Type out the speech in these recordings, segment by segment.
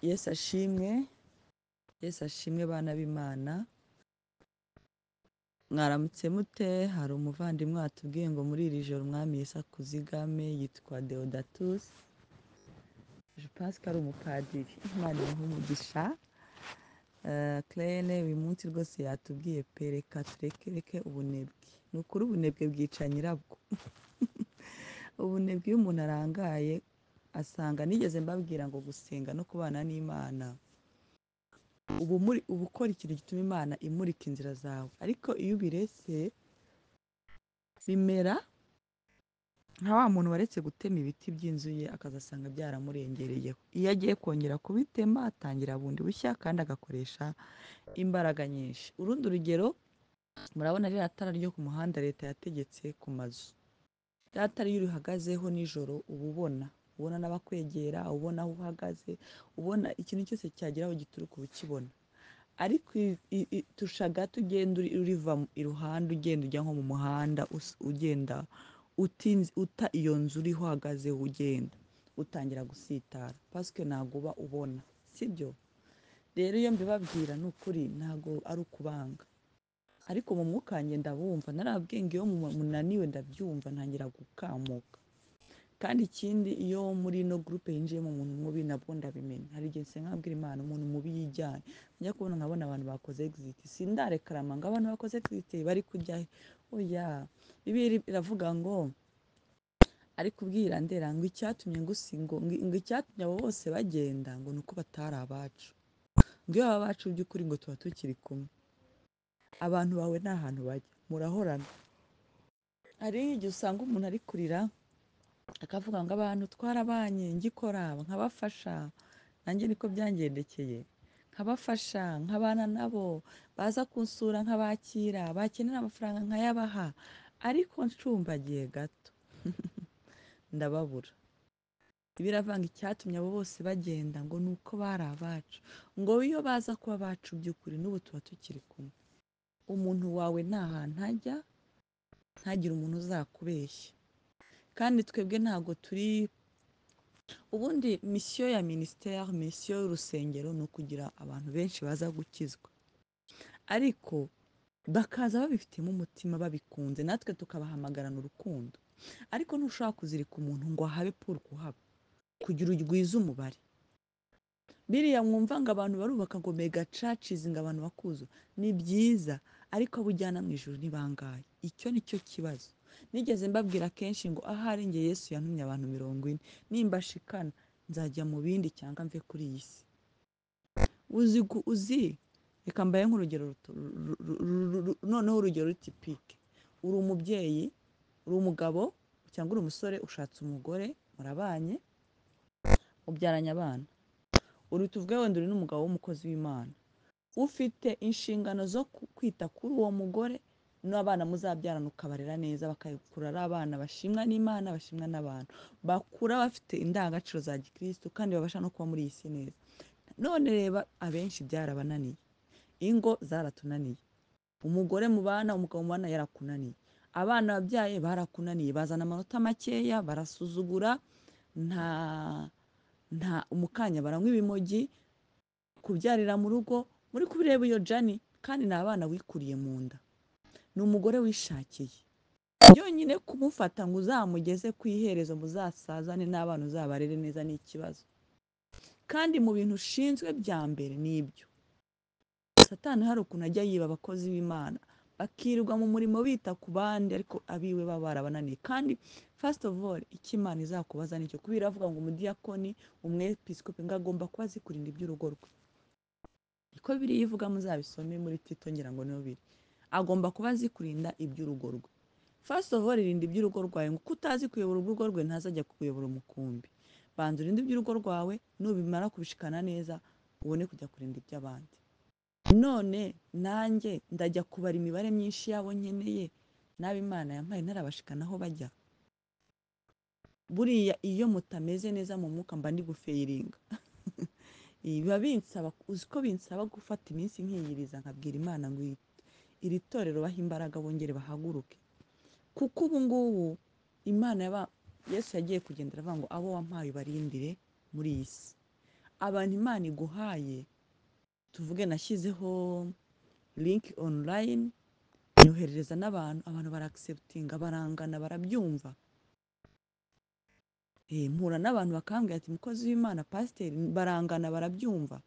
Yesu ashimwe, Yesu ashimwe bana b'Imana, mwaramutse mute? Hari umuvandimwe watubwiye ngo muri iri joro umwami Yesu akuzigame, yitwa Deodatus, je pense ko ari umupadiri, Imana imuhe umugisha. Claire uyu munsi rwose yatubwiye pe reka tureke ubunebwe, ni ukuri ubunebwe bwica nyirabwo. Ubunebwe iyo umuntu arangaye asanga, nigeze mbabwira ngo gusenga no kubana n'Imana uba ukora ikintu gituma Imana imurika inzira zawe, ariko iyo ubiretse bimera nka wa muntu waretse gutema ibiti by'inzu ye akazasanga byaramurengereyeho. Iyo agiye kongera kubitema atangira bundi bushya kandi agakoresha imbaraga nyinshi. Urundi rugero, murabona ririya tara ryo ku muhanda leta yategetse ku mazu. Ririya tara iyo urihagazeho nijoro uba ubona n'abakwegera, ubona aho uhagaze, ubona ikintu cyose cyagera aho gituruka uba ukibona. Ariko tushagati ugenda uriva iruhande ugenda ujya nko mu muhanda ugenda uta iyo nzu uriho uhagazeho ugenda utangira gusitara pasike ntabwo uba ubona, sibyo? Rero iyo mbibabwira ni ukuri ntabwo ari ukubanga, ariko mu mwuka wanjye ndabumva, narababwiye ngo iyo munaniwe ndabyumva ntangira gukamuka. Kandi ikindi iyo muri ino gurupe yinjiyemo umuntu mubi nabwo ndabimenya. Hari igihe nsenga nkabwira Imana umuntu mubi yijyane, njya kubona nkabona abantu bakoze exit, sindarekarama ngo abantu bakoze exit bari kujya oya. Bibiliya iravuga ngo ari kubwira Ndera ngo icyatumye ngo icyatumye abo bose bagenda ngo nuko batari abacu, ngo iyo baba abacu by'ukuri ngo tuba tukiri kumwe. Abantu bawe nta hantu bajya, murahorana. Hari igihe usanga umuntu ari kurira akavuga ngo abantu twarabanye ngikora nkabafasha, nanjye niko byangendekeye, nkabafasha nkabana nabo, baza kunsura nkabakira, bakenera amafaranga nkayabaha, ariko ncumbagiye gato ndababura. Biravanga icyatumye abo bose bagenda ngo nuko bari abacu, ngo iyo baza kuba abacu by'ukuri n'ubu tuba tukiri kumwe. Umuntu wawe nta hantu ajya, ntagire umuntu uzakubeshya. Kandi twebwe ntabwo turi, ubundi misiyo ya minisiteri, misiyo y'urusengero ni ukugira abantu benshi baza gukizwa, ariko bakaza babifitemo umutima babikunze, natwe tukabahamagarana urukundo. Ariko ntushobora kuzirika umuntu ngo ahabe puru kuhaba kugira ugwize umubare. Biriya mwumva ngo abantu barubaka ngo mega churches ngo abantu bakuzo, ni byiza, ariko abo ujyana mu ijuru ni bangahe? Icyo ni cyo kibazo. Nigeze mbabwira kenshi ngo ahari njye Yesu yantumye abantu 40, nimba shikana nzajya mu bindi cyangwa mve kuri iyi si. Uzi reka mbaye nk'urugero noneho urugero rutipike. Uri umubyeyi, uri umugabo cyangwa uri umusore, ushatse umugore, murabanye, ubyaranye abana, uri tuvuge wenda uri n'umugabo w'umukozi w'Imana, ufite inshingano zo kwita kuri uwo mugore n'abana muzabyarana ukabarera neza, bakakura ari abana bashimwa n'Imana, bashimwa n'abantu, bakura bafite indangagaciro za gikristo kandi babasha no kuba muri iyi si neza. None reba abenshi byarabananiye, ingo zaratunaniye, umugore mu bana, umugabo mu bana yarakunaniye, abana babyaye barakunaniye, bazana amanota makeya, barasuzugura, nta umukanya baranywa ibimogi, kubyarira mu rugo, muri kubireba iyo jani, kandi ni abana wikuriye mu nda, ni umugore wishakiye. Yonyine kumufata ngo uzamugeze ku iherezo muzasazane n'abana uzabarere neza ni ikibazo. Kandi mu bintu ushinzwe bya mbere ni ibyo. Satani hari ukuntu ajya yiba abakozi b'Imana, bakirirwa mu murimo bita ku bandi, ariko abiwe baba barabananiye. Kandi first of all, icyo Imana izakubaza nicyo, kubera iravuga ngo umudiyakoni, umwepiskopi ngo agomba kuba azi kurinda iby'urugo rwe. Niko Bibiliya ivuga, muzabisome muri Tito ngira ngo niho biri. Agomba kuba azi kurinda iby'urugo rwe. First of all, irinda iby'urugo rwawe, ngo kutazi kuyobora urugo rwe ntazajya kuyobora umukumbi. Banza urinde iby'urugo rwawe, nubimara kubishikana neza ubone kujya kurinda iby'abandi. None nanjye ndajya kubara imibare myinshi yabo nkeneye, nabi Imana yampaye ntarabashikana aho bajya. Buriya iyo mutameze neza mu mwuka mba ndi gufeyiringa. Biba binsaba, uzi ko binsaba gufata iminsi nkiyiriza nkabwira Imana ngo iri torero baha imbaraga bongere bahaguruke. Kuko ubu ngubu Imana Yesu yagiye kugendera avuga ngo abo wampaye ubarindire muri iyi si. abantu Imana iguhaye, tuvuge nashyizeho link online, nyoherereza n'abantu, abantu barakisebutinga, barangana, barabyumva. Mpura n'abantu bakambwira ati mukozi w'Imana pasiteri, barangana, barabyumva.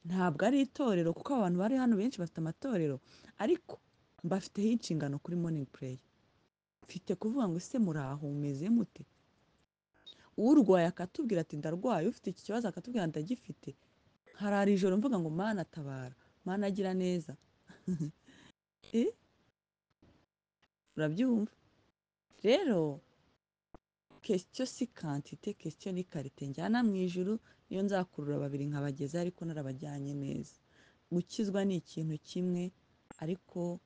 Ntabwo ari itorero, kuko abantu bari hano benshi bafite amatorero, ariko mbafiteho inshingano kuri morning prayer. Mfite kuvuga ngo ese muraho, mumeze mute? Urwaye akatubwira ati ndarwaye, ufite iki kibazo akatubwira ndagifite. Harara ijoro mvuga ngo Mana tabara, Mana agira neza. Urabyumva? Rero question si quantité, question ni qualité. Njyana mu ijuru iyo nzakurura babiri nkabageza, ariko narabajyanye neza. Gukizwa ni ikintu kimwe, ariko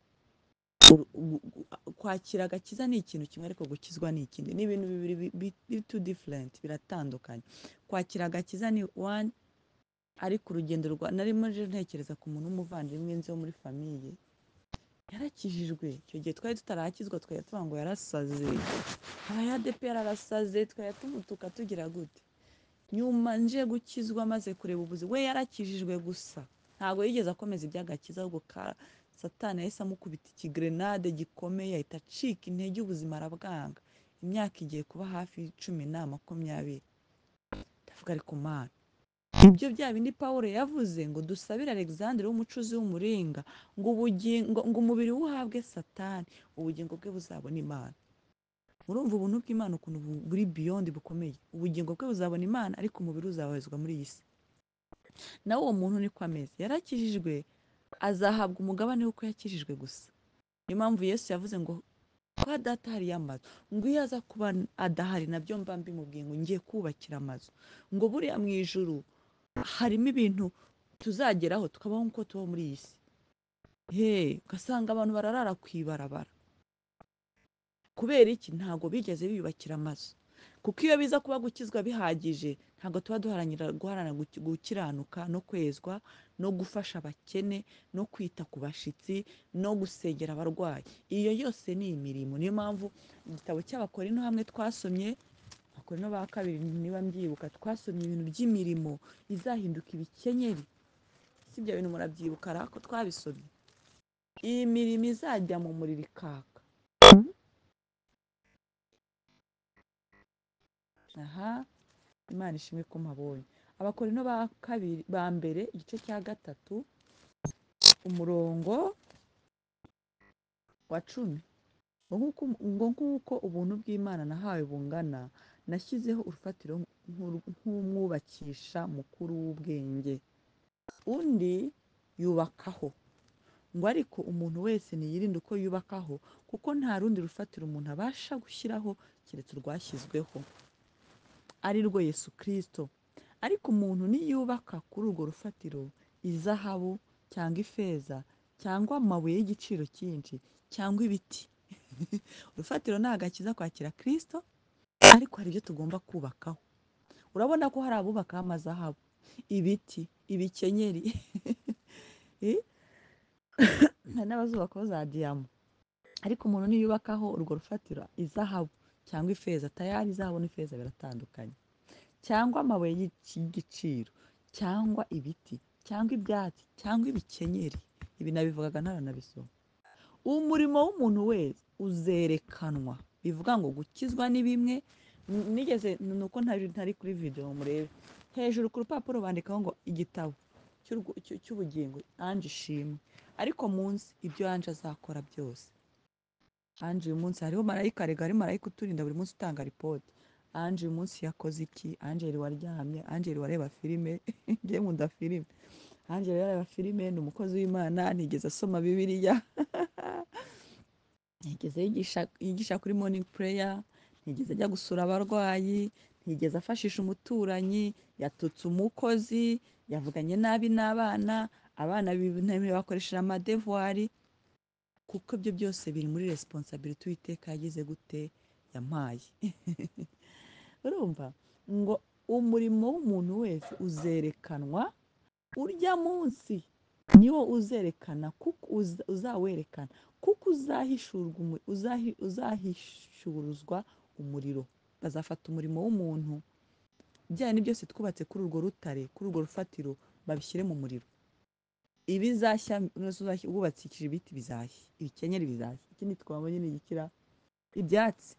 kwakira agakiza ni ikintu kimwe, ariko gukizwa ni ikindi. Ni ibintu bibiri too different, biratandukanye. Kwakira agakiza ni one, ariko urugendo narimo ntekereza ku muntu w'umuvandimwe nzi wo muri famiye, yarakijijwe. Icyo gihe twari tutarakizwa, twari tuvuga ngo yarasaze, ADEPR arasaze, twari tumutuka tugira gute. Nyuma nje gukizwa, maze kureba ubuzima, we yarakijijwe gusa, ntabwo yigeze akomeza iby'agakiza, ahubwo Satani yahise amukubita ikigrenade gikomeye, ahita acika intege, ubuzima arabwanga. Imyaka igiye kuba hafi 10-20. Ndavuga ariko Mana, ibyo bya bindi Pawulo yavuze ngo dusabire Alexandre w'umucuzi w'umuringa, ngo umubiri uhabwe Satani, ubugingo bwe buzabona Imana. Murumva ubuntu bw'Imana ukuntu buri beyond bukomeye. Ubugingo bwe buzabona Imana, ariko umubiri uzabahezwa muri iyi si. Nawe uwo muntu niko ameze, yarakijijwe, azahabwa umugabane w'uko yakijijwe gusa. Niyo mpamvu Yesu yavuze ngo kwa data hari amazu, ngo iyo aza kuba adahari nabyo mba mbimubwiye ngo ngiye kubakira amazu, ngo buriya mu ijuru harimo ibintu tuzageraho tukabaho nk'uko tubaho muri iyi si. Ugasanga abantu bararara ku ibarabara. Kubera iki? Ntabwo bigeze biyubakira amazu. Kuko iyo biza kuba gukizwa bihagije, ntabwo tuba guharanira gukiranuka no kwezwa no gufasha abakene no kwita ku bashitsi no gusengera abarwayi. Iyo yose ni imirimo. Niyo mpamvu igitabo cy'Abakorinto hamwe twasomye, Abakorinto ba kabiri niba mbyibuka, twasomye ibintu by'imirimo izahinduka ibikenyeri. Si ibyo bintu murabyibuka ariko twabisomye. Iyi mirimo izajya mu muriro ikaka. Imana ishimwe ko mpabonye. Abakorinto ba mbere igice cya 3 umurongo wa 10, ngo nk'uko ubuntu bw'Imana nahawe bungana, nashyizeho urufatiro nk'umwubakisha mukuru w'ubwenge, undi yubakaho. Ngo ariko umuntu wese niyirinde uko yubakaho, kuko nta rundi rufatiro umuntu abasha gushyiraho keretse urwashyizweho, ari rwo Yesu Kristo. Ariko umuntu niyubaka kuri urwo rufatiro izahabu cyangwa ifeza cyangwa amabuye y'igiciro cyinshi cyangwa ibiti, urufatiro ni agakiza, kwakira Kristo, ariko hari ibyo tugomba kubakaho. Urabona ko hari abubakaho amazahabu, ibiti, ibikenyeri, n'abazubakaho za diyama. Ariko umuntu niyubakaho urwo rufatiro izahabu cyangwa ifeza, tayari izahabu n'ifeza biratandukanye, cyangwa amabuye y'igiciro cyangwa ibiti cyangwa ibyatsi cyangwa ibikenyeri, ibi nabivugaga ntaranabisoma, umurimo w'umuntu wese uzerekanwa. Bivuga ngo gukizwa ni bimwe, nigeze nuko ntari kuri video murebe hejuru ku rupapuro bandikaho ngo igitabo cy'ubugingo Ange Ishimwe, ariko munsi ibyo Ange azakora byose. Ange uyu munsi hariho marayika, ari marayika uturinda buri munsi utanga ripoti. Ange uyu munsi yakoze iki? Angel waryamye, Angel wareba filime, ngiye nkunda filime. Angel yareba filime, ni umukozi w'Imana, ntigeze asoma Bibiliya, ntigeze yigisha kuri morning prayer, ntigeze ajya gusura abarwayi, ntigeze afashisha umuturanyi, yatutse umukozi, yavuganye nabi n'abana, abana bakoresheje amadevuari, kuko ibyo byose biri muri responsibility Uwiteka yagize gute yampaye. Urumva ngo umurimo w'umuntu wese uzerekanwa, urya munsi niwo uzerekana, kuko uzawerekana, kuko uzahishuruzwa umuriro. Bazafata umurimo w'umuntu bya bindi byose twubatse kuri urwo rutare, kuri urwo rufatiro, babishyire mu muriro. Ibizashya wubakishije ibiti bizashya, ibikenyeri bizashya. Ikindi twabonye ni igikira ibyatsi.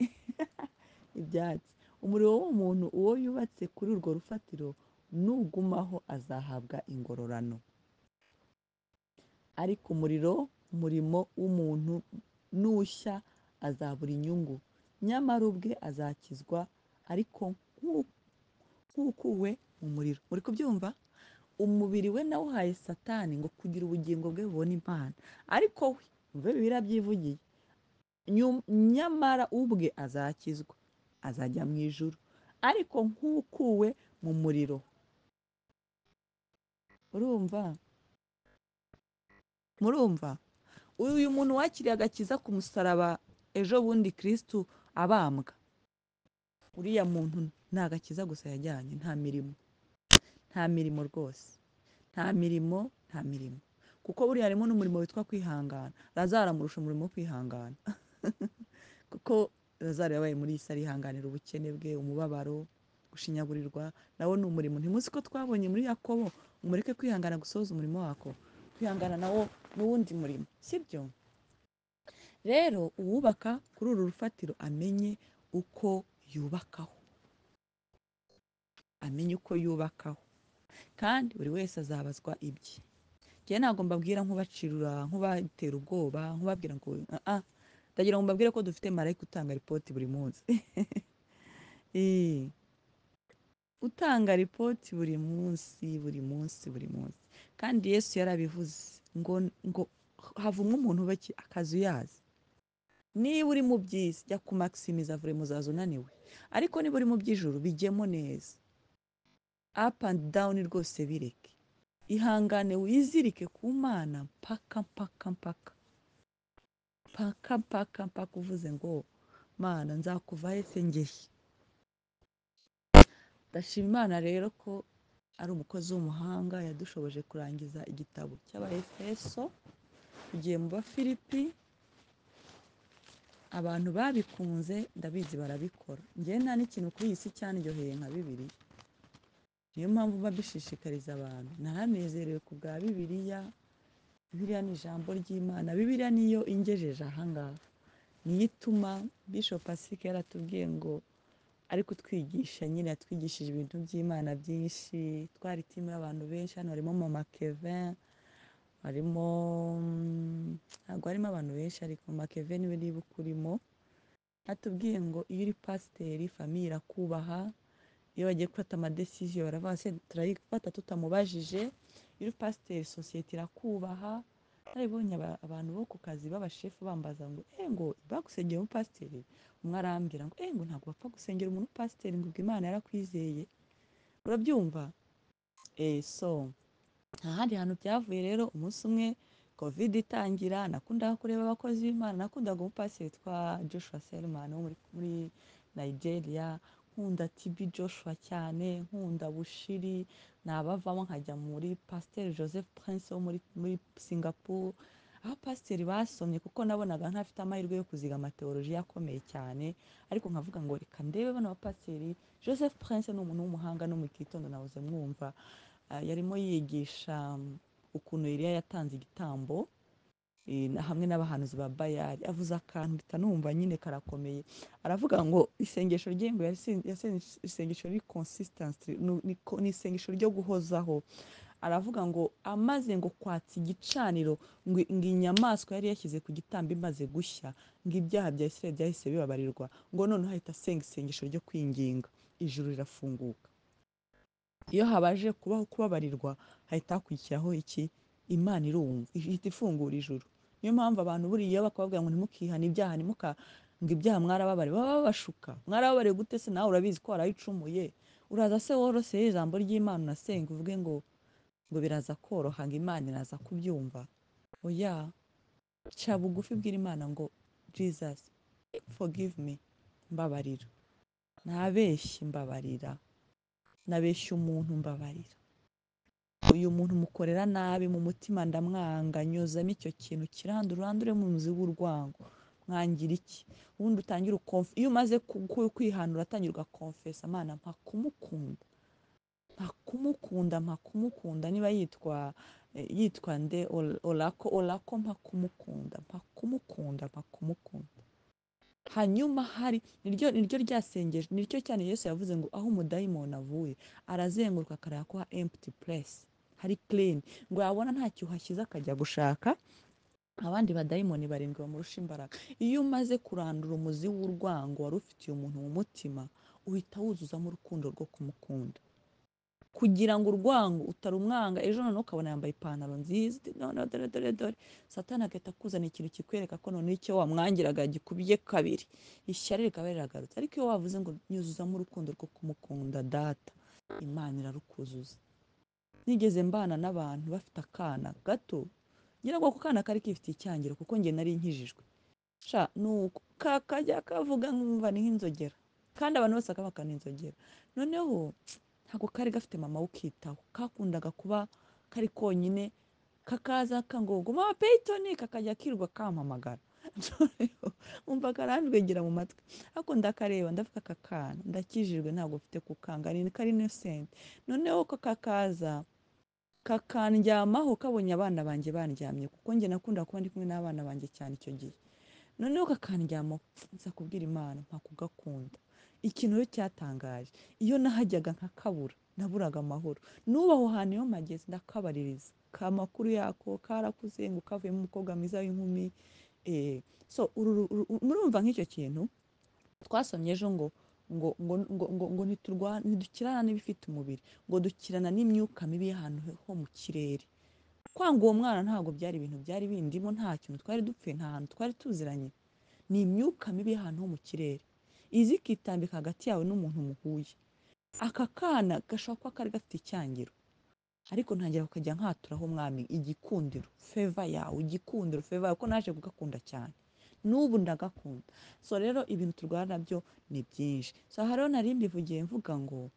Ibyatsi. Umuriro w'umuntu uwo yubatse kuri urwo rufatiro nugumaho azahabwa ingororano. Ariko umurimo w'umuntu nushya azabura inyungu, nyamara ubwe azakizwa ariko nk'ukuwe mu muriro. Muri kubyumva? Umubiri we nawuhaye Satani ngo kugira ubugingo bwe bubone Imana, ariko we umve Bibiliya byivugiye, nyamara ubwe azakizwa, azajya mu ijuru ariko nk'ukuwe mu muriro. Murumva? Uyu muntu wakiriye agakiza ku musaraba ejo bundi Kristu abambwa, uriya muntu nta gakiza gusa yajyanye, nta mirimo rwose, nta mirimo. Kuko buriya harimo n'umurimo witwa kwihangana. Lazaro amurusha umurimo wo kwihangana. Kuko Lazaro yabaye muri iyi si arihanganira ubukene bwe, umubabaro, gushinyagurirwa, nawo ni umurimo. Ntimuzi ko twabonye muri Yakobo, umureke kwihangana gusohoza umurimo wako. Kwihangana nawo n'uwundi murimo, sibyo? Rero uwubaka kuri uru rufatiro amenye uko yubakaho, kandi buri wese azabazwa ibye. Njyewe ntabwo mbabwira nk'ubacirura, nk'ubatera ubwoba, nk'ubabwira ngo ndagira ngo mbabwire ko dufite marayika utanga ripoti buri munsi. Utanga ripoti buri munsi. Kandi Yesu yarabivuze ngo havumwe umuntu ubaki akazuyazi. Niba uri mu by'isi jya kumakisimiza vure muzaza unaniwe, ariko niba uri mu by'ijuru bijyemo neza. Up and down rwose bireke, ihangane wizirike ku Mana mpaka uvuze ngo Mana nzakuva hese ngeshye. Ndashima Imana rero ko ari umukozi w'umuhanga yadushoboje kurangiza igitabo cy'Abaefeso, tugiye mu Bafilipi. Abantu babikunze ndabizi barabikora. Njyewe nta n'ikintu kuri iyi si cyandyoheye nka Bibiliya. Niyo mpamvu mba mbishishikariza abantu. Naranezerewe ku bwa Bibiliya. Bibiliya ni ijambo ry'Imana. Bibiliya niyo ingejeje ahangaha, niyo ituma Bishop Pacifique yaratubwiye ngo ari kutwigisha, nyine yatwigishije ibintu by'Imana byinshi. Twari timu y'abantu benshi, hano harimo Mama Kevin, ntabwo harimo abantu benshi, ariko Mama Kevin niwe niba ukurimo. Atubwiye ngo iyo uri pasiteri famiye irakubaha, iyo bagiye gufata amadesiziyo baravuga se turayifata tutamubajije. Iyo uri pasiteri sosiyete irakubaha. Naribonye abantu bo ku kazi b'abashefu bambaza ngo ngo bagusengera umupasiteri. Umwe arambwira ngo ngo ntabwo bapfa gusengera umuntu pasiteri ngo ubwo Imana yarakwizeye. Urabyumva? So nta handi hantu byavuye rero. Umunsi umwe covid itangira, nakundaga kureba abakozi b'Imana. Nakundaga umupasiteri witwa Joshua Selman wo muri Nigeria, nkunda TB Joshua cyane, nkunda Bushiri. Nabavamo nkajya muri Pasiteri Joseph Prince wo muri Singapore. Aho pasiteri basomye, kuko nabonaga ntafite amahirwe yo kuziga amateolojiya akomeye cyane, ariko nkavuga ngo reka ndebe bano bapasiteri. Joseph Prince ni umuntu w'umuhanga, no mu gitondo nahoze mwumva yarimo yigisha ukuntu Eliya yatanze igitambo hamwe n'abahanuzi ba Bayali. Avuze akantu mpita numva nyine karakomeye. Aravuga ngo isengesho rye ngo isengesho riri consistency, ni isengesho ryo guhozaho. Aravuga ngo amaze ngo kwatsa igicaniro, ngo inyamaswa yari yashyize ku gitambo imaze gushya, ngo ibyaha bya Isirayeli byahise bibabarirwa, ngo noneho ahita asenga isengesho ryo kwinginga, ijuru rirafunguka. Iyo habaje kubaho kubabarirwa, hahita hakurikiraho iki? Imana irumva, ihita ifungura ijuru. Niyo mpamvu abantu buriya bakababwira ngo ntimukihane ibyaha, ngo ibyaha mwarababariwe, baba babashuka. Mwarababariwe gute se? Nawe urabizi ko warayicumuye. Uraza se woroseye ijambo ry'Imana unasenga uvuge ngo biraza koroha, ngo Imana iraza kubyumva? Oya, ca bugufi bwira Imana ngo Jesus forgive me, mbabarira. Ntabeshye, mbabarira. Nabeshye umuntu, mbabarira. Uyu muntu mukorera nabi, mu mutima ndamwanga, nyuzamo icyo kintu urandure mu muzi w'urwango. Mwangira iki? Ubundi utangira iyo umaze kwihanura atangira ugakonfesa, Mana mpa kumukunda, mpa kumukunda niba yitwa nde orako mpa kumukunda. Hanyuma niryo ryasengesho niryo cyane Yesu yavuze ngo aho umudayimoni avuye arazenguruka akareba ko empty place hari clean, ngo yabona ntacyo uhashyize akajya gushaka abandi badayimoni barindwi bamurusha imbaraga. Iyo umaze kurandura umuzi w'urwango wari ufitiye umuntu mu mutima, uhita wuzuzamo urukundo rwo kumukunda, kugira ngo urwango utarumwanga ejo noneho ukabona yambaye ipantaro nziza none dore satani agahita akuzana ikintu kikwereka ko noneho icyo wamwangiraga gikubye kabiri, ishyari rikaba riragarutse. Ariko iyo wavuze ngo nyuzuzamo urukundo rwo kumukunda data, Imana irarukuzuza. Nigeze mbana n'abantu bafite akana gato, ngira ngo ako kana kari kifitiye icyangiro kuko njye nari nkijijwe, nuko kakajya kavuga nkumva ni nk'inzogera, kandi abantu bose bakabakana inzogera. Noneho ntabwo kari gafite mama ukitaho, kakundaga kuba kari konyine, kakaza ngo mama Peyton, kakajya kirirwa kampamagara umva karandwegera mu matwi. Ariko ndakareba ndavuga aka kana ndakijijwe ntabwo mfite kukanga, kari innocent. Noneho ko kakaza kakandyamaho kabonye abana banjye bandyamye, kuko njye nakunda kuba ndi kumwe n'abana banjye cyane icyo gihe. Noneho kakandyamaho nza kubwira Imana mpa kugakunda. Ikintu rero cyatangaje, iyo nahajyaga nkakabura naburaga amahoro. N'ubu aho hantu iyo mpageze ndakabaririza, amakuru yako karakuze ngo kavuyemo umukobwa mwiza w'inkumi. So murumva nk'icyo kintu twasomye ejo ngo ntidukirana n'ibifite umubiri, ngo dukirana n'imyuka mibi y'ahantu ho mu kirere. Kwanga uwo mwana ntabwo byari ibintu byari bindimo, nta kintu twari dupfuye, nta hantu twari tuziranye. Ni imyuka mibi y'ahantu ho mu kirere izi ikitambika hagati yawe n'umuntu muhuye. Aka kana gashobora kuba kari gafite icyangiro, ariko ntangira kukajya nkaturaho mwami igikundiro, feva yawe, igikundiro, feva yawe, ko naje kugakunda cyane, n'ubu ndagakunda. So rero ibintu turwana nabyo ni byinshi. So hariho nari mbivugiye mvuga ngo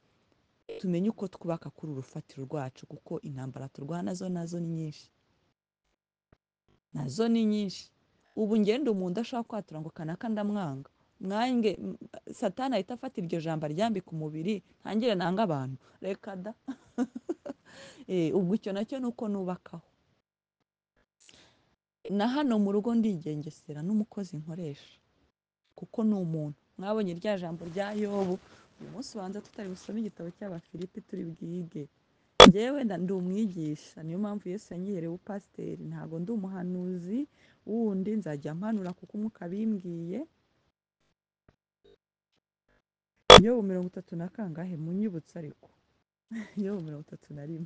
tumenye uko twubaka kuri urufatiro rwacu, kuko intambara turwana nazo ni nyinshi, nazo ni nyinshi. Ubu ngenda umuntu ashaka kwatura ngo kanaka ndamwanga, mwange satani ahita afata iryo jambo aryambika umubiri, ntangire nanga abantu, reka da ubwo icyo nacyo ni uko nubakaho. Na hano mu rugo ndigengesera n'umukozi nkoresha, kuko ni umuntu. Mwabonye rya jambo rya Yobu, uyu munsi ubanza tutari busome igitabo cy'Abafilipi turi bwige. Njyewe ndi umwigisha, niyo mpamvu Yesu yanyihereye ubupasiteri, ntabwo ndi umuhanuzi wundi nzajya mpanura kuko umwuka bimbwiye. Yobu 30 na kangahe munyibutse ariko Yobu 31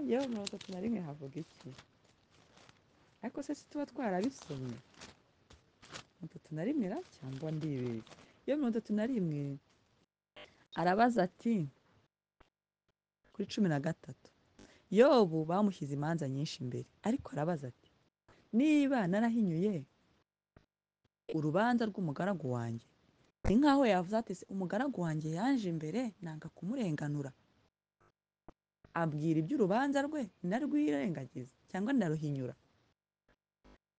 Yobu 31 havuga iki? Ariko se tuba twarabisomye 31 cyangwa ndibeshye? Yobu 31 arabaza ati kuri 13, Yobu bamushyize imanza nyinshi imbere, ariko arabaza ati niba narahinyuye urubanza rw'umugaragu wanjye, ni nkaho yavuze ati umugaragu wanjye yaje imbere nanga kumurenganura, abwira iby'urubanza rwe narwirengagiza cyangwa ndaruhinyura,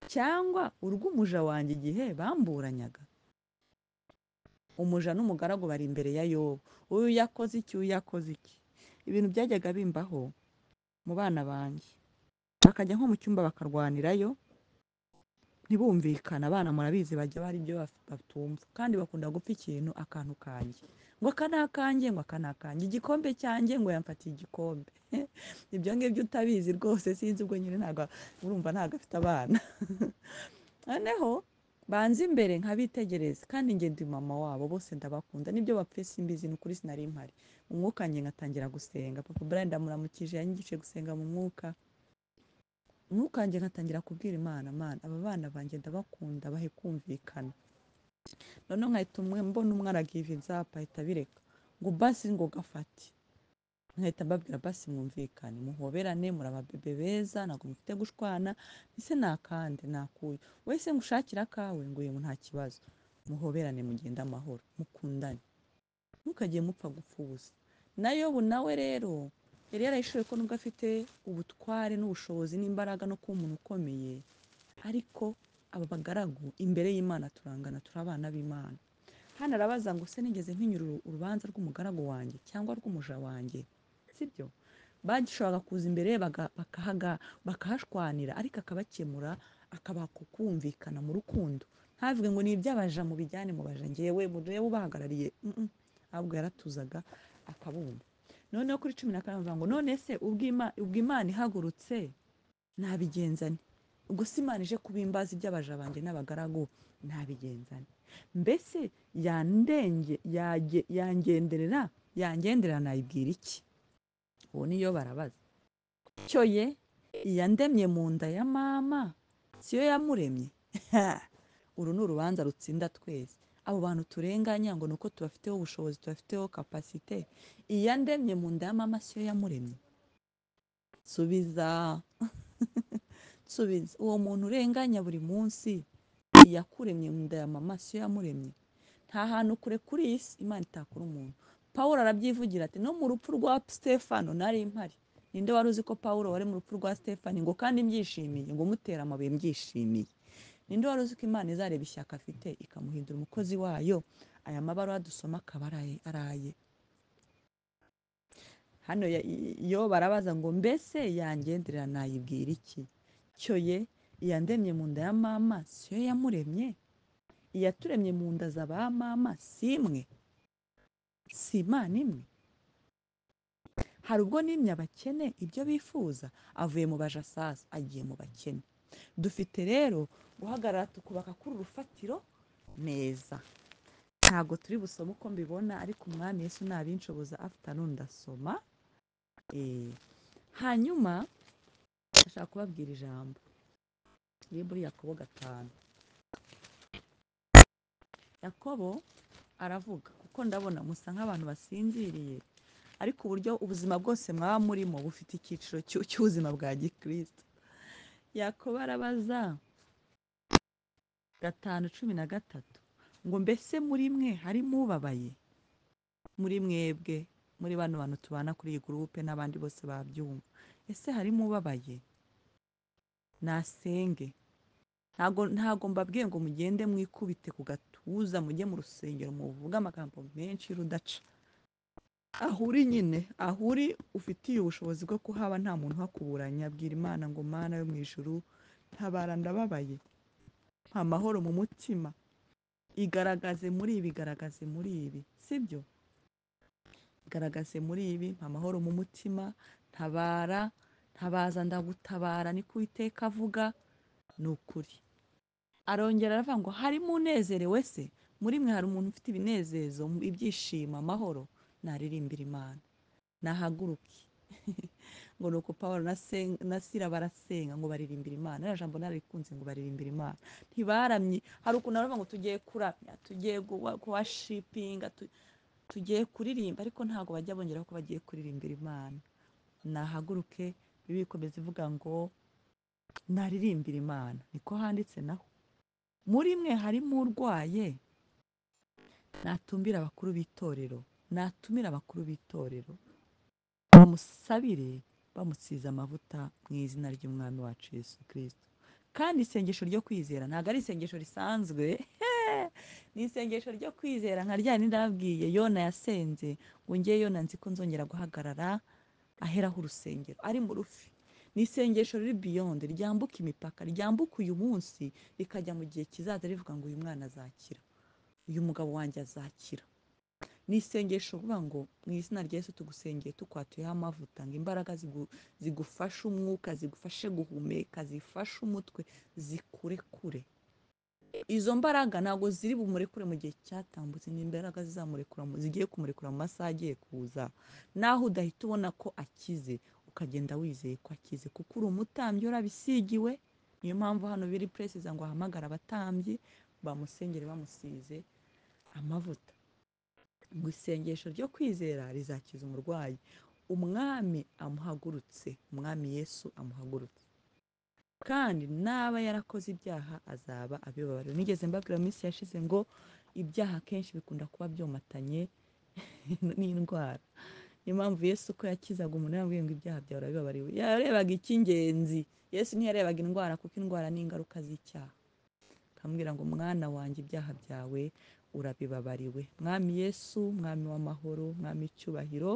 cyangwa urw'umuja wanjye igihe bamburanyaga. Umuja n'umugaragu bari imbere ya Yobu, uyu yakoze iki, uyu yakoze iki. Ibintu byajyaga bimbaho mu bana banjye, bakajya nko mu cyumba bakarwanirayo ntibumvikana. Abana murabizi bajya bari ibyo batumva, kandi bakunda gupfa ikintu akantu kanjye, ngo aka ni akanjye, ngo aka ni akanjye, igikombe cyanjye ngo yamfatiye igikombe. Ibyo ngibyo utabizi rwose sinzi, ubwo nyine ntabwo urumva, ntabwo afite abana. Noneho banze imbere nkabitegereza, kandi njye ndi mama wabo, bose ndabakunda, nibyo bapfe simbizi, ni ukuri sinari mpari. Mu mwuka njye ngatangira gusenga, Papa Brian ndamuramukije yanyigishe gusenga mu mwuka. Umwuka wanjye ngatangira kubwira Imana, Mana aba bana banjye ndabakunda, bahe kumvikana. Noneho nkahita mbona umwe aragivinza ahita bireka, ngo basi ngo gafate. Nkahita mbabwira basi mwumvikane, muhoberane, muri ababebe beza, ntabwo mufite gushwana, ese nakande nakuye, wese ngushakira akawe, ngo yego nta kibazo, muhoberane mugende amahoro, mukundane, ntukagiye mupfa gupfa ubusa. Na Yobu nawe rero yari yarayishoboye ko nubwo afite ubutware n'ubushobozi n'imbaraga no kuba umuntu ukomeye, ariko aba bagaragu imbere y'Imana turangana, turi abana b'Imana. hano arabaza ngo se nigeze mpinyura urubanza rw'umugaragu wanjye cyangwa rw'umuja wanjye, sibyo? Bashoboraga kuza imbere bakahashwanira, ariko akabakemura, akabaha kumvikana mu rukundo, ntavuge ngo ni iby'abaja mu bijyane mu baja ngewe murebe ubahagarariye, ahubwo yaratuzaga akabumva. Noneho kuri 14 bavuga ngo none se ubwo Imana ihagurutse ntabigenzane, ubwo si Imana ije kubimbaza iby'abaja banjye n'abagaragu, ntabigenzane, mbese yangenderera nayibwira iki? uwo niyo barabaza. cyo ye iyandemye mu nda ya mama siyo yamuremye? uru ni urubanza rutsinda twese. Abo bantu turenganya ngo nuko tubafiteho ubushobozi, tubafiteho kapasite, iyandemye mu nda ya mama siyo yamuremye? subiza subiza. Uwo muntu urenganya buri munsi, iyakuremye mu nda ya mama siyo yamuremye? nta hantu kure kuri iyi si Imana itakura umuntu. Pawulo arabyivugira ati no mu rupfu rwa Stefano nari mpari. Ninde wari uzi ko Pawulo wari mu rupfu rwa Stefano ngo kandi mbyishimiye, ngo mutera amabuye mbyishimiye? Ninde wari uzi ko Imana izareba ishyaka afite ikamuhindura umukozi wayo, aya mabaruwa dusoma akaba araye? Hano yo barabaza ngo mbese yangenderera nayibwira iki? cyo ye iyandemye mu nda ya mama siyo yamuremye? Iyaturemye mu nda za ba mama si imwe? si Imana imwe? hari ubwo nimye abakene ibyo bifuza, avuye mu baja sasa agiye mu bakene. Dufite rero guhagarara tukubaka kuri urufatiro neza. Ntabwo turi busome uko mbibona, ariko umwami Yesu nabinshoboza afternoon ndasoma. Hanyuma ndashaka kubabwira ijambo riri muri Yakobo 5. Yakobo aravuga, kuko ndabona musa nk'abantu basinziriye, ariko uburyo ubuzima bwose mwaba murimo bufite icyiciro cy'ubuzima bwa gikristo. Yakobo arabaza 5:13 ngo mbese muri mwe harimo ubabaye? Muri mwebwe, muri bano bantu tubana kuri iyi gurupe n'abandi bose babyumva, ese harimo ubabaye? Nasenge. Ntago mbabwiye ngo mugende mwikubite ku gatuza mujye mu rusengero muvuga amagambo menshi y'urudaca. Ahuri nyine, ahuri ufitiye ubushobozi bwo kuhaba nta muntu hakuburanya, abwira Imana ngo Mana yo mu ijuru ntabara ndababaye, nta mahoro mu mutima, igaragaze muri ibi, igaragaze muri ibi, sibyo? Igaragaze muri ibi, nta mahoro mu mutima, ntabara, ntabaza ndagutabara, niko Uwiteka avuga. Ni ukuri. Arongera aravuga ngo harimo unezerewe se? Muri mwe hari umuntu ufite ibinezezo, ibyishimo, amahoro? Naririmbira Imana, nahaguruke. ngo nuko Pawulo na Sila barasenga ngo baririmbira Imana. Iriya jambo narikunze, ngo baririmbira Imana. Ntibaramye. Hari ukuntu baravuga ngo tugiye kuramya, tugiye kuwashipinga, tugiye kuririmba, ariko ntabwo bajya bongeraho ko bagiye kuririmbira Imana. Nahaguruke. Bibiliya ikomeza ivuga ngo naririmbira Imana, niko handitse naho. Muri mwe harimo urwaye, natumbira abakuru b'itorero, natumira abakuru b'itorero bamusabire bamusize amavuta mu izina ry'umwami wacu Yesu Kristo. Kandi isengesho ryo kwizera ntabwo ari isengesho risanzwe, ni isengesho ryo kwizera nka rya rindi ndababwiye Yona yasenze ngo ngewe Yona nzi ko nzongera guhagarara aheraho urusengero ari mu rufi. Ni isengesho riri beyond, ryambuka imipaka, ryambuka uyu munsi rikajya mu gihe kizaza rivuga ngo uyu mwana azakira, uyu mugabo wanjye azakira. Ni isengesho uvuga ngo mu izina rya Yesu tugusengeye tukwatuyeho amavuta, ngo imbaraga zigufashe umwuka, zigufashe guhumeka, zifashe umutwe, zikurekure. Izo mbaraga ntabwo ziri bumurekure mu gihe cyatambutse, ni imbaraga zigiye kumurekura mu masaha agiye kuza, naho udahita ubona ko akize, ukagenda wizeye ko akize, kuko uri umutambyi urabisigiwe. Niyo mpamvu hano biri presiza ngo ahamagara abatambyi bamusengere bamusize amavuta. Ngo isengesho ryo kwizera rizakiza umurwayi, umwami amuhagurutse, umwami Yesu amuhagurutse. Kandi naba yarakoze ibyaha azaba abibabariwe. Nigeze mbabwira mu minsi yashize ngo ibyaha kenshi bikunda kuba byomatanye n'indwara. Niyo mpamvu Yesu ko yakizaga umuntu yambwiye ngo ibyaha byawe urabibabariwe, yarebaga icy'ingenzi. Yesu ntiyarebaga indwara, kuko indwara ni ingaruka z'icyaha. Akambwira ngo mwana wanjye ibyaha byawe urabibabariwe. Mwami Yesu, mwami w'amahoro, mwami w'icyubahiro,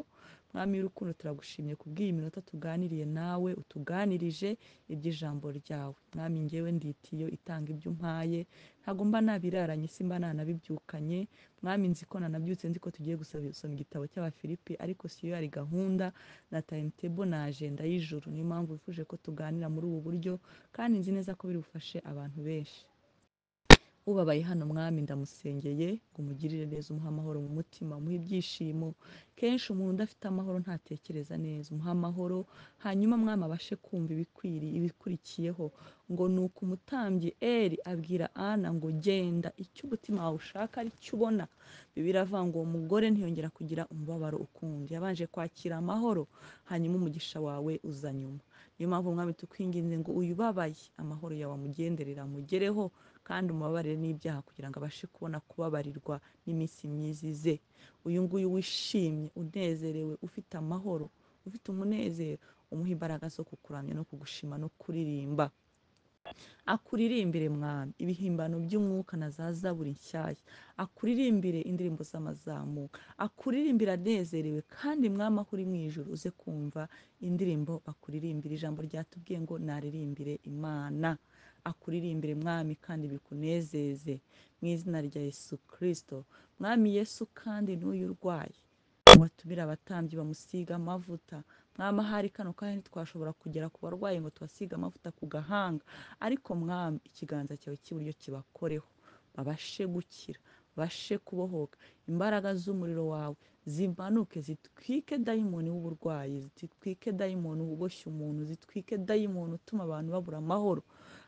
mwami w'urukundo, turagushimye kubw'iyi minota tuganiriye nawe, utuganirije iby'ijambo ryawe. Mwami njyewe nditiyo itanga ibyo umpaye, ntabwo mba nabiraranye, simba nanabibyukanye. Mwami nzi ko nanabyutse nzi ko tugiye gusoma igitabo cy'Abafilipi, ariko siyo yari gahunda na timetable na agenda y'ijuru. Niyo mpamvu wifuje ko tuganira muri ubu buryo, kandi nzi neza ko biri bufashe abantu benshi. Ubabaye hano mwami ndamusengeye ngo umugirire neza, umuhe amahoro mu mutima, umuhe ibyishimo. Kenshi umuntu udafite amahoro ntatekereza neza, umuhe amahoro, hanyuma mwami abashe kumva ibikurikiyeho. Ngo nuko umutambyi Eli abwira Ana ngo genda, icyo umutima wawe ushaka ari cyo ubona. Bibiliya iravuga ngo uwo mugore ntiyongera kugira umubabaro ukundi, yabanje kwakira amahoro, hanyuma umugisha wawe uza nyuma. Niyo mpamvu mwami tukwinginze ngo uyu ubabaye amahoro yawe amugenderera, amugereho, kandi umubabarire n'ibyaha kugira ngo abashe kubona kubabarirwa n'iminsi myiza ize. Uyu nguyu wishimye, unezerewe, ufite amahoro, ufite umunezero, umuha imbaraga zo kukuramya no kugushima no kuririmba. Akuririmbire mwami ibihimbano by'umwuka na za zaburi nshyashya, akuririmbire indirimbo z'amazamuka, akuririmbire anezerewe, kandi mwami aho uri mu ijuru uze kumva indirimbo bakuririmbira. Ijambo ryatubwiye ngo naririmbire Imana. Akuririmbire mwami kandi bikunezeze mu izina rya Yesu Kristo. Mwami Yesu, kandi n'uyu urwaye watumira abatambyi bamusiga amavuta. Mwami ahari kano kandi ntitwashobora kugera ku barwayi ngo tubasiga amavuta ku gahanga, ariko mwami ikiganza cyawe cy'iburyo kibakoreho, babashe gukira, babashe kubohoka. Imbaraga z'umuriro wawe zimanuke zitwike dayimoni w'uburwayi, zitwike dayimoni uboshye umuntu, zitwike dayimoni utuma abantu babura amahoro.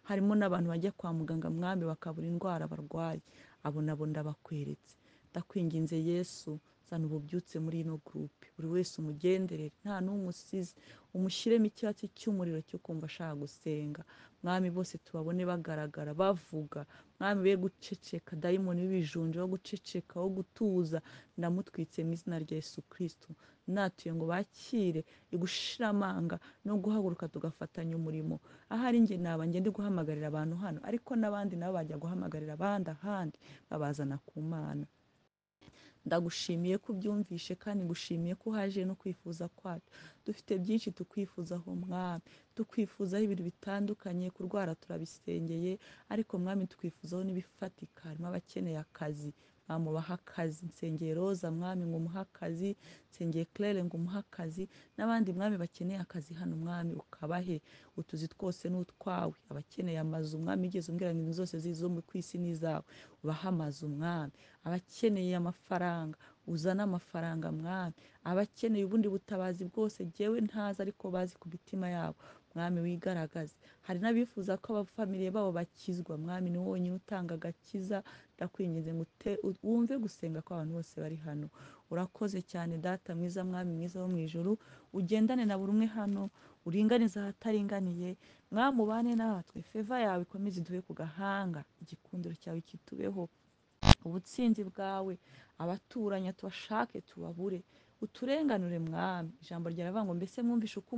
Harimo n'abantu bajya kwa muganga mwami bakabura indwara barwaye, abo nabo ndabakweretse. Ndakwinginze Yesu, zana ububyutse muri ino gurupe, buri wese umugenderere, nta n'umwe usize, umushyiremo icyatsi cy'umuriro cyo kumva ashaka gusenga. Mwami bose tubabone bagaragara bavuga, mwami be guceceka, dayimoni w'ibijunje wo guceceka, wo gutuza, ndamutwitse mu izina rya Yesu Kristo. Natuye ngo bakire igushira amanga no guhaguruka tugafatanya umurimo. Ahari njye naba ngende guhamagarira abantu hano, ariko n'abandi nabo bajya guhamagarira abandi ahandi, babazana ku Mana. Ndagushimiye ko ubyumvishe, kandi ngushimiye ko uhaje no kwifuza kwacu. Dufite byinshi tukwifuzaho mwami, tukwifuzaho ibintu bitandukanye, kurwara turabisengeye, ariko mwami tukwifuzaho n'ibifatika. Harimo abakeneye akazi, mwami ubahe akazi. Nsengeye Roza mwami ngo umuhe akazi, nsengeye Claire ngo umuhe akazi, n'abandi mwami bakeneye akazi hano mwami ukabahe. Utuzi twose n'utwawe. Abakeneye amazu mwami igeze umbwira ngo inzu zose zizo ku isi ni izawe, ubahe amazu mwami. Abakeneye amafaranga, uzana amafaranga mwami. Abakeneye ubundi butabazi bwose jyewe ntazi ariko bazi ku mitima yabo, mwami wigaragaze. Hari n'abifuza ko abafamiliye babo bakizwa, mwami ni wowe wonyine utanga agakiza. Ndakwinginze ngo wumve gusenga kw'abantu bose bari hano. Urakoze cyane data mwiza, mwami mwiza wo mu ijuru, ugendane na buri umwe hano, uringaniza ahataringaniye. Mwami ubane natwe, feva yawe ikomeze iduhe ku gahanga, igikundiro cyawe kitubeho, ubutsinzi bwawe. Abaturanyi tubashake tubabure, uturenganure mwami. Ijambo ryaravuga ngo mbese mwumvishe uko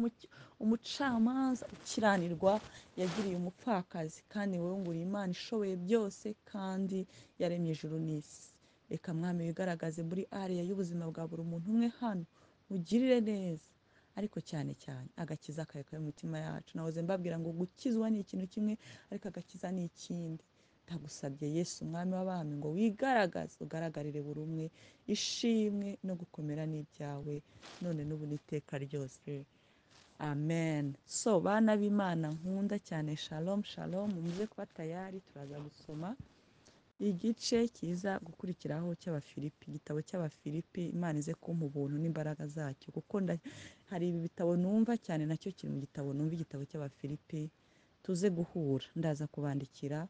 umucamanza ukiranirwa yagiriye umupfakazi, kandi wowe ngo uri Imana ishoboye byose kandi yaremye ijuru n'isi. Reka mwami wigaragaze muri area y'ubuzima bwa buri umuntu umwe hano, ugirire neza, ariko cyane cyane agakiza kawe kari mu mitima yacu. Nahoze mbabwira ngo gukizwa ni ikintu kimwe, ariko agakiza ni ikindi. Ndagusabye Yesu umwami w'abami ngo wigaragaze, ugaragarire buri umwe. Ishimwe no gukomera n'ibyawe none n'ubu n'iteka ryose, amen. So bana b'Imana nkunda cyane, shalom shalom, muze kuba tayari, turaza gusoma igice kiza gukurikiraho cy'Abafilipi, igitabo cy'Abafilipi. Imana ize kumpa ubuntu n'imbaraga zacyo, kuko hari ibi bitabo numva cyane, nacyo kiri mu gitabo numva, igitabo cy'Abafilipi. Tuze guhura, ndaza kubandikira.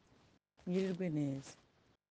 Mwirirwe neza.